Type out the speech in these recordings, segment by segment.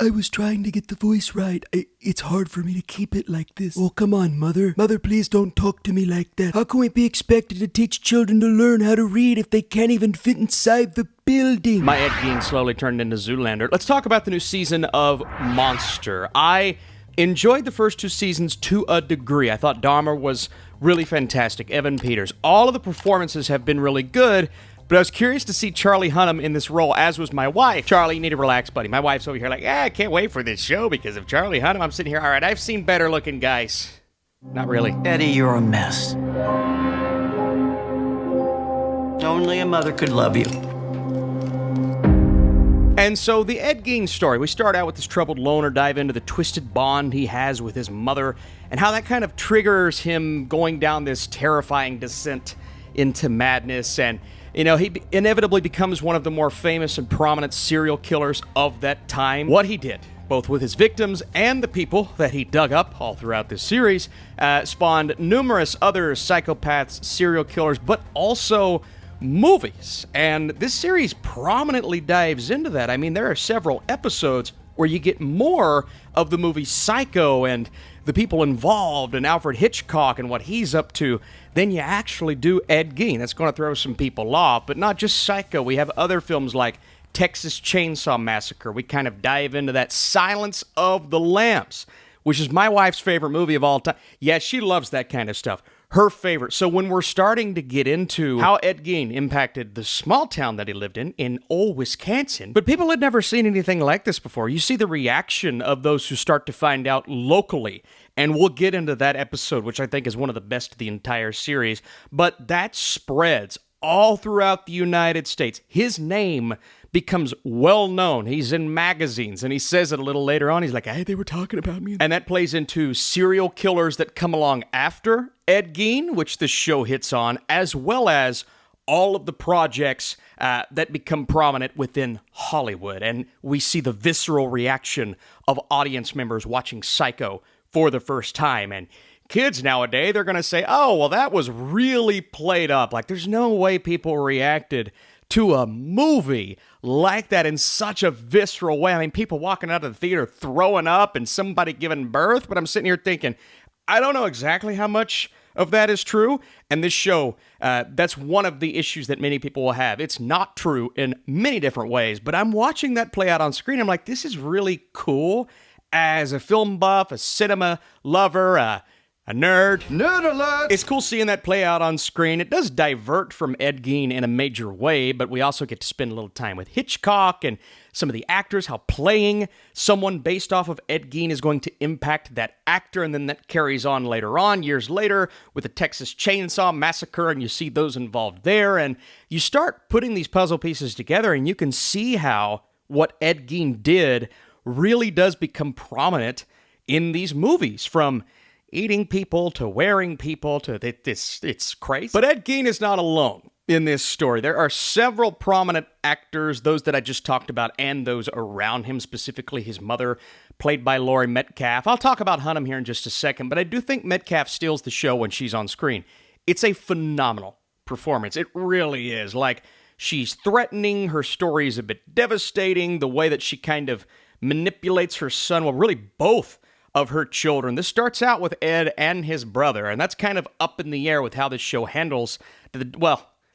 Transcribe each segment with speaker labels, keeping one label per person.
Speaker 1: I was trying to get the voice right. It's hard for me to keep it like this. Oh, come on, Mother. Mother, please don't talk to me like that. How can we be expected to teach children to learn how to read if they can't even fit inside the building?
Speaker 2: My Ed Gein slowly turned into Zoolander. Let's talk about the new season of Monster. I enjoyed the first 2 seasons to a degree. I thought Dahmer was really fantastic. Evan Peters. All of the performances have been really good. But I was curious to see Charlie Hunnam in this role, as was my wife. Charlie, you need to relax, buddy. My wife's over here like, I can't wait for this show because of Charlie Hunnam. I'm sitting here, all right, I've seen better looking guys. Not really.
Speaker 3: Eddie, you're a mess. Only a mother could love you.
Speaker 2: And so the Ed Gein story, we start out with this troubled loner, dive into the twisted bond he has with his mother, and how that kind of triggers him going down this terrifying descent into madness. And you know, he inevitably becomes one of the more famous and prominent serial killers of that time. What he did, both with his victims and the people that he dug up all throughout this series, spawned numerous other psychopaths, serial killers, but also movies. And this series prominently dives into that. I mean, there are several episodes where you get more of the movie Psycho and the people involved and Alfred Hitchcock and what he's up to than you actually do Ed Gein. That's going to throw some people off, but not just Psycho. We have other films like Texas Chainsaw Massacre. We kind of dive into that Silence of the Lambs, which is my wife's favorite movie of all time. Yeah, she loves that kind of stuff. Her favorite. So when we're starting to get into how Ed Gein impacted the small town that he lived in old Wisconsin, but people had never seen anything like this before. You see the reaction of those who start to find out locally, and we'll get into that episode, which I think is one of the best of the entire series, but that spreads all throughout the United States. His name becomes well known. He's in magazines, and he says it a little later on. He's like, hey, they were talking about me. And that plays into serial killers that come along after Ed Gein, which this show hits on, as well as all of the projects that become prominent within Hollywood. And we see the visceral reaction of audience members watching Psycho for the first time. And kids nowadays, they're going to say, oh, well, that was really played up. Like, there's no way people reacted to a movie like that in such a visceral way. I mean, people walking out of the theater throwing up and somebody giving birth, but I'm sitting here thinking, I don't know exactly how much of that is true, and this show, that's one of the issues that many people will have. It's not true in many different ways, but I'm watching that play out on screen. I'm like, this is really cool. As a film buff, a cinema lover, a nerd.
Speaker 1: Nerd alert!
Speaker 2: It's cool seeing that play out on screen. It does divert from Ed Gein in a major way, but we also get to spend a little time with Hitchcock and some of the actors, how playing someone based off of Ed Gein is going to impact that actor, and then that carries on later on, years later, with the Texas Chainsaw Massacre, and you see those involved there, and you start putting these puzzle pieces together, and you can see how what Ed Gein did really does become prominent in these movies, from eating people to wearing people to it's crazy. But Ed Gein is not alone in this story. There are several prominent actors, those that I just talked about and those around him, specifically his mother, played by Laurie Metcalf. I'll talk about Hunnam here in just a second, but I do think Metcalf steals the show when she's on screen. It's a phenomenal performance. It really is. Like, she's threatening, her story is a bit devastating, the way that she kind of manipulates her son, well, really both of her children. This starts out with Ed and his brother, and that's kind of up in the air with how this show handles,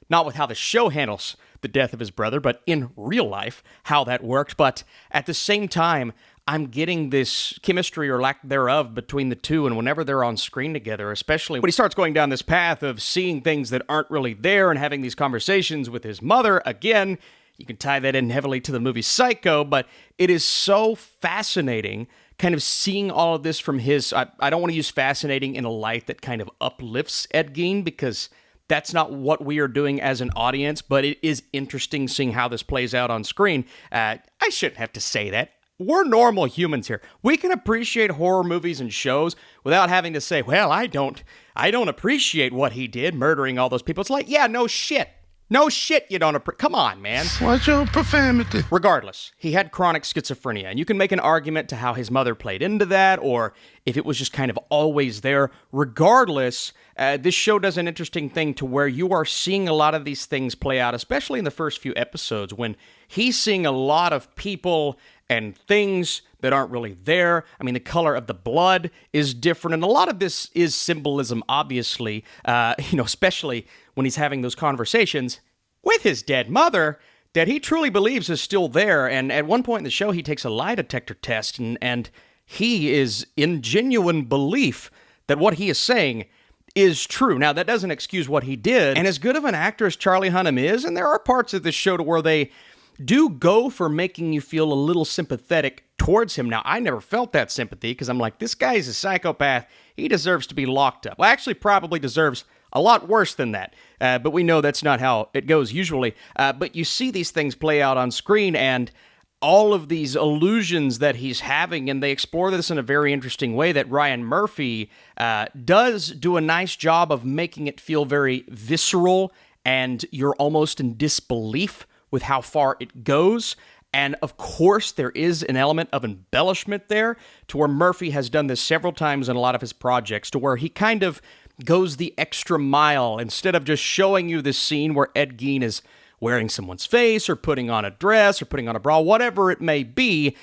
Speaker 2: not with how the show handles the death of his brother, but in real life, how that worked. But at the same time, I'm getting this chemistry or lack thereof between the two, and whenever they're on screen together, especially when he starts going down this path of seeing things that aren't really there and having these conversations with his mother, again, you can tie that in heavily to the movie Psycho, but it is so fascinating kind of seeing all of this from his, I don't want to use fascinating in a light that kind of uplifts Ed Gein, because that's not what we are doing as an audience, but it is interesting seeing how this plays out on screen. I shouldn't have to say that. We're normal humans here. We can appreciate horror movies and shows without having to say, well, I don't appreciate what he did, murdering all those people. It's like, yeah, no shit. No shit, you don't appreciate. Come on, man.
Speaker 1: Watch your profanity.
Speaker 2: Regardless, he had chronic schizophrenia, and you can make an argument to how his mother played into that, or if it was just kind of always there. Regardless, this show does an interesting thing to where you are seeing a lot of these things play out, especially in the first few episodes, when he's seeing a lot of people and things that aren't really there. I mean, the color of the blood is different, and a lot of this is symbolism, obviously, especially when he's having those conversations with his dead mother that he truly believes is still there. And at one point in the show, he takes a lie detector test, and he is in genuine belief that what he is saying is true. Now, that doesn't excuse what he did, and as good of an actor as Charlie Hunnam is, and there are parts of this show to where they do go for making you feel a little sympathetic towards him. Now, I never felt that sympathy because I'm like, this guy's a psychopath. He deserves to be locked up. Well, actually, probably deserves a lot worse than that. But we know that's not how it goes usually. But you see these things play out on screen and all of these illusions that he's having, and they explore this in a very interesting way that Ryan Murphy does do a nice job of making it feel very visceral, and you're almost in disbelief with how far it goes. And of course, there is an element of embellishment there, to where Murphy has done this several times in a lot of his projects, to where he kind of goes the extra mile. Instead of just showing you this scene where Ed Gein is wearing someone's face or putting on a dress or putting on a bra, whatever it may be,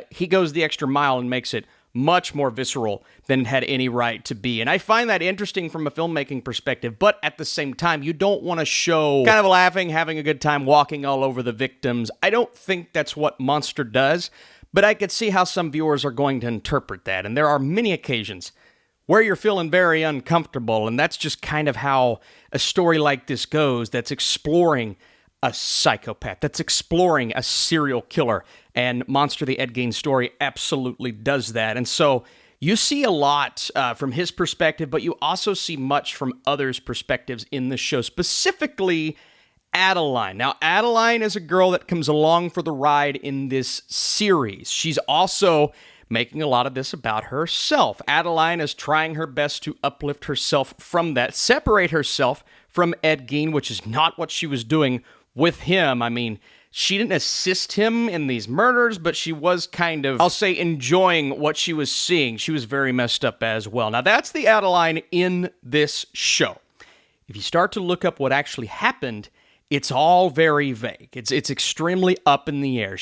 Speaker 2: he goes the extra mile and makes it much more visceral than it had any right to be. And I find that interesting from a filmmaking perspective, but at the same time, you don't want to show kind of laughing, having a good time, walking all over the victims. I don't think that's what Monster does, but I could see how some viewers are going to interpret that. And there are many occasions where you're feeling very uncomfortable, and that's just kind of how a story like this goes, that's exploring a psychopath, that's exploring a serial killer, and Monster the Ed Gein Story absolutely does that. And so you see a lot from his perspective, but you also see much from others' perspectives in the show, specifically Adeline. Now, Adeline is a girl that comes along for the ride in this series. She's also making a lot of this about herself. Adeline is trying her best to uplift herself from that, separate herself from Ed Gein, which is not what she was doing with him. I mean, she didn't assist him in these murders, but she was kind of, I'll say, enjoying what she was seeing. She was very messed up as well. Now, that's the Adeline in this show. If you start to look up what actually happened, it's all very vague. It's extremely up in the air.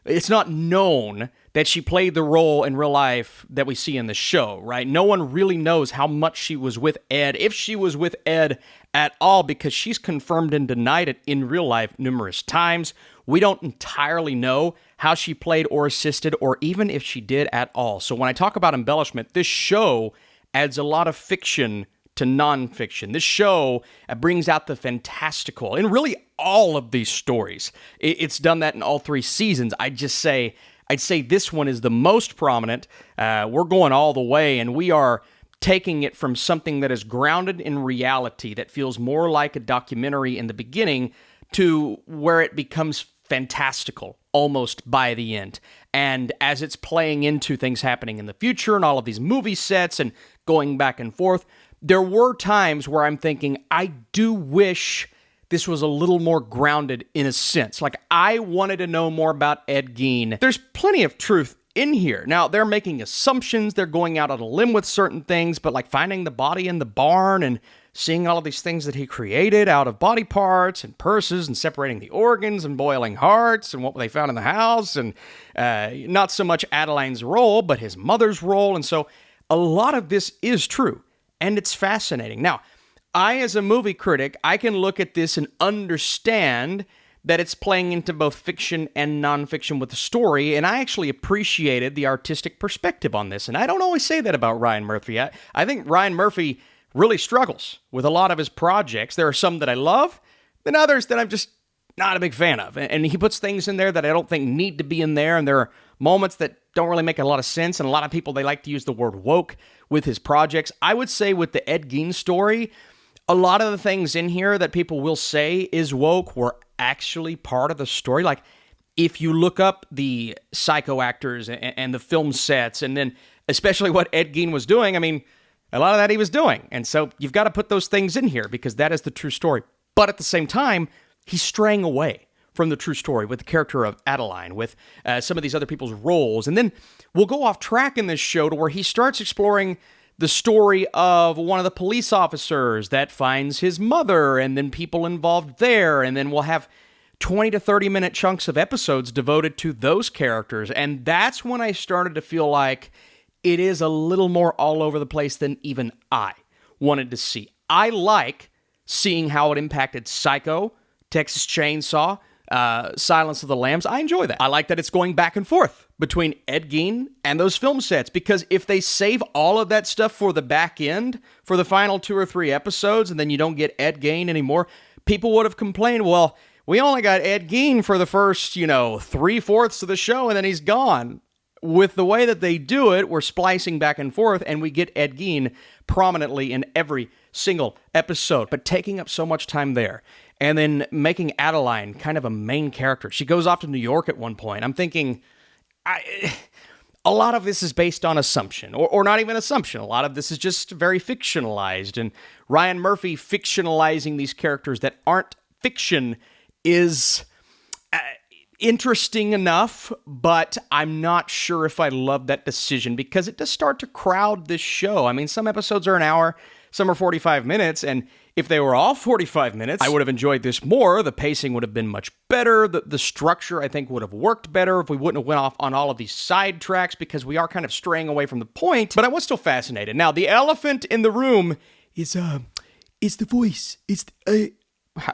Speaker 2: It's not known that she played the role in real life that we see in the show, right? No one really knows how much she was with Ed, if she was with Ed at all, because she's confirmed and denied it in real life numerous times. We don't entirely know how she played or assisted, or even if she did at all. So when I talk about embellishment, this show adds a lot of fiction to nonfiction. This show brings out the fantastical in really all of these stories. It's done that in all 3 seasons. I'd say this one is the most prominent. We're going all the way, and we are taking it from something that is grounded in reality, that feels more like a documentary in the beginning, to where it becomes fantastical almost by the end. And as it's playing into things happening in the future and all of these movie sets and going back and forth, there were times where I'm thinking, I do wish this was a little more grounded in a sense. Like, I wanted to know more about Ed Gein. There's plenty of truth in here. Now, they're making assumptions, they're going out on a limb with certain things, but like finding the body in the barn and seeing all of these things that he created out of body parts and purses and separating the organs and boiling hearts and what they found in the house, and not so much Adeline's role, but his mother's role. And so a lot of this is true, and it's fascinating. Now, I, as a movie critic, I can look at this and understand that it's playing into both fiction and nonfiction with the story, and I actually appreciated the artistic perspective on this. And I don't always say that about Ryan Murphy. I think Ryan Murphy really struggles with a lot of his projects. There are some that I love, and others that I'm just not a big fan of. And he puts things in there that I don't think need to be in there, and there are moments that don't really make a lot of sense, and a lot of people, they like to use the word woke with his projects. I would say with the Ed Gein Story, a lot of the things in here that people will say is woke were actually part of the story. Like, if you look up the psycho actors and the film sets, and then especially what Ed Gein was doing, I mean, a lot of that he was doing. And so you've got to put those things in here because that is the true story. But at the same time, he's straying away from the true story with the character of Adeline, with some of these other people's roles. And then we'll go off track in this show to where he starts exploring the story of one of the police officers that finds his mother, and then people involved there. And then we'll have 20 to 30 minute chunks of episodes devoted to those characters. And that's when I started to feel like it is a little more all over the place than even I wanted to see. I like seeing how it impacted Psycho, Texas Chainsaw, Silence of the Lambs. I enjoy that. I like that it's going back and forth between Ed Gein and those film sets, because if they save all of that stuff for the back end, for the final 2 or 3 episodes, and then you don't get Ed Gein anymore, people would have complained, well, we only got Ed Gein for the first, 3/4 of the show, and then he's gone. With the way that they do it, we're splicing back and forth, and we get Ed Gein prominently in every single episode, but taking up so much time there. And then making Adeline kind of a main character. She goes off to New York at one point. I'm thinking, a lot of this is based on assumption, or not even assumption. A lot of this is just very fictionalized. And Ryan Murphy fictionalizing these characters that aren't fiction is interesting enough, but I'm not sure if I love that decision, because it does start to crowd this show. I mean, some episodes are an hour, some are 45 minutes, and if they were all 45 minutes, I would have enjoyed this more. The pacing would have been much better. The structure, I think, would have worked better if we wouldn't have went off on all of these side tracks, because we are kind of straying away from the point. But I was still fascinated. Now, the elephant in the room
Speaker 1: It's the voice.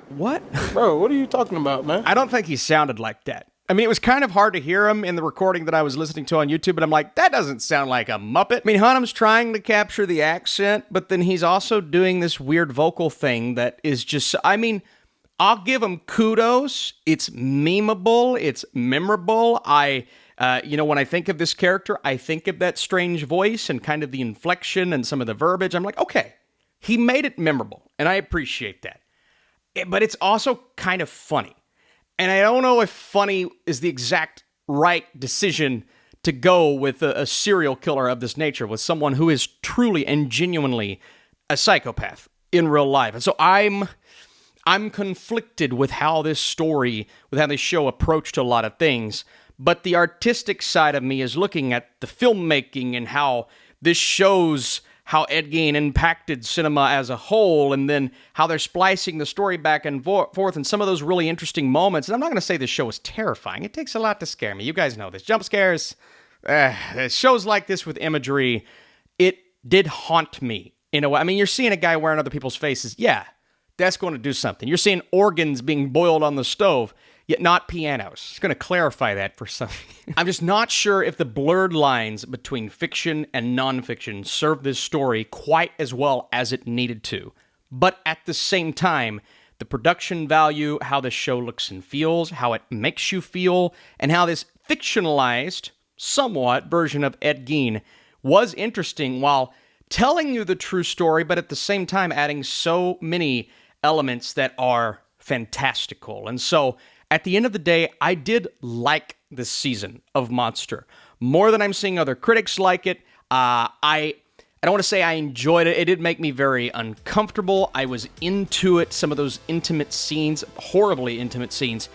Speaker 2: what?
Speaker 4: Bro, what are you talking about, man?
Speaker 2: I don't think he sounded like that. I mean, it was kind of hard to hear him in the recording that I was listening to on YouTube, but I'm like, that doesn't sound like a Muppet. I mean, Hunnam's trying to capture the accent, but then he's also doing this weird vocal thing that is just, I mean, I'll give him kudos. It's memeable. It's memorable. When I think of this character, I think of that strange voice and kind of the inflection and some of the verbiage. I'm like, okay, he made it memorable, and I appreciate that. But it's also kind of funny. And I don't know if funny is the exact right decision to go with a serial killer of this nature, with someone who is truly and genuinely a psychopath in real life. And so I'm conflicted with how this story, with how this show approached a lot of things. But the artistic side of me is looking at the filmmaking and how this shows how Ed Gein impacted cinema as a whole, and then how they're splicing the story back and forth, and some of those really interesting moments. And I'm not going to say this show is terrifying. It takes a lot to scare me. You guys know this. Jump scares, shows like this with imagery, it did haunt me in a way. I mean, you're seeing a guy wearing other people's faces. Yeah, that's going to do something. You're seeing organs being boiled on the stove, yet not pianos. It's going to clarify that for some. I'm just not sure if the blurred lines between fiction and nonfiction serve this story quite as well as it needed to. But at the same time, the production value, how this show looks and feels, how it makes you feel, and how this fictionalized, somewhat, version of Ed Gein was interesting while telling you the true story, but at the same time adding so many elements that are fantastical. And so, at the end of the day, I did like this season of Monster more than I'm seeing other critics like it. I don't want to say I enjoyed it. It did make me very uncomfortable. I was into it. Some of those intimate scenes, horribly intimate scenes,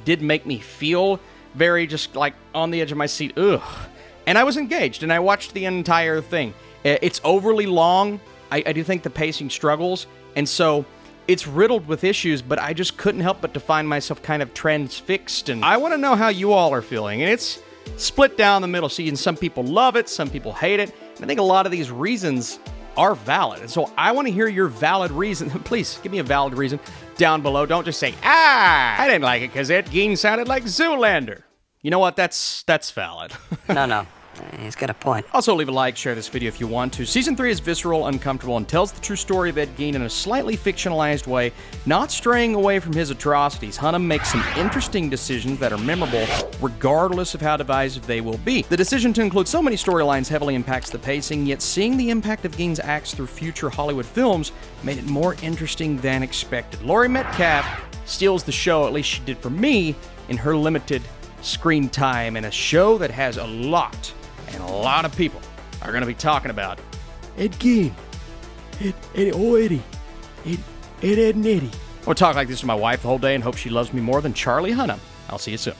Speaker 2: did make me feel very just like on the edge of my seat. Ugh. And I was engaged, and I watched the entire thing. It's overly long. I do think the pacing struggles, and so it's riddled with issues, but I just couldn't help but to find myself kind of transfixed, and I want to know how you all are feeling. And it's split down the middle, seeing some people love it, some people hate it, and I think a lot of these reasons are valid. And so I want to hear your valid reason. Please, give me a valid reason down below. Don't just say, I didn't like it because Ed Gein sounded like Zoolander. You know what? That's valid.
Speaker 3: No. He's got a point.
Speaker 2: Also, leave a like, share this video if you want to. Season 3 is visceral, uncomfortable, and tells the true story of Ed Gein in a slightly fictionalized way, not straying away from his atrocities. Hunnam makes some interesting decisions that are memorable, regardless of how divisive they will be. The decision to include so many storylines heavily impacts the pacing, yet seeing the impact of Gein's acts through future Hollywood films made it more interesting than expected. Laurie Metcalf steals the show, at least she did for me, in her limited screen time, in a show that has a lot of people are going to be talking about it.
Speaker 1: Ed Gein. Eddie. Ed and Eddie.
Speaker 2: I'll talk like this to my wife the whole day and hope she loves me more than Charlie Hunnam. I'll see you soon.